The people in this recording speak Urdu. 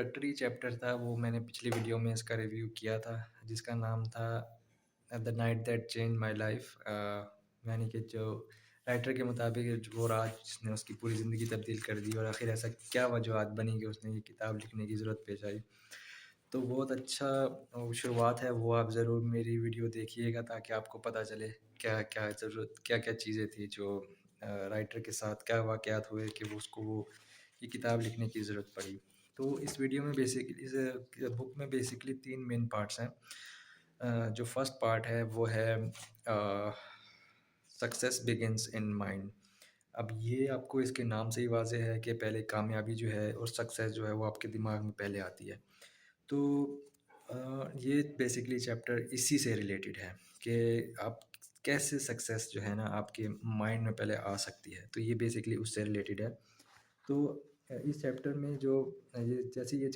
انٹروڈکٹری چیپٹر تھا وہ میں نے پچھلی ویڈیو میں اس کا ریویو کیا تھا، جس کا نام تھا the night that change my life, یعنی کہ جو رائٹر کے مطابق وہ رات جس نے اس کی پوری زندگی تبدیل کر دی، اور آخر ایسا کیا وجوہات بنی کہ اس نے یہ کتاب لکھنے کی ضرورت پیش آئی۔ تو بہت اچھا شروعات ہے، وہ آپ ضرور میری ویڈیو دیکھیے گا تاکہ آپ کو پتہ چلے کیا کیا چیزیں تھیں جو رائٹر کے ساتھ کیا واقعات ہوئے کہ وہ یہ کتاب لکھنے کی ضرورت پڑی۔ تو اس ویڈیو میں بیسکلی اس بک میں بیسکلی 3 مین پارٹس ہیں۔ جو فرسٹ پارٹ ہے وہ ہے سکسیس بگنس ان مائنڈ۔ اب یہ آپ کو اس کے نام سے ہی واضح ہے کہ پہلے کامیابی جو ہے اور سکسیس جو ہے وہ آپ کے دماغ میں پہلے آتی ہے۔ تو یہ بیسکلی چیپٹر اسی سے ریلیٹڈ ہے کہ آپ کیسے سکسیس جو ہے نا آپ کے مائنڈ میں پہلے آ سکتی ہے، تو یہ بیسکلی اس سے ریلیٹڈ ہے۔ تو اس چیپٹر میں جو جیسے یہ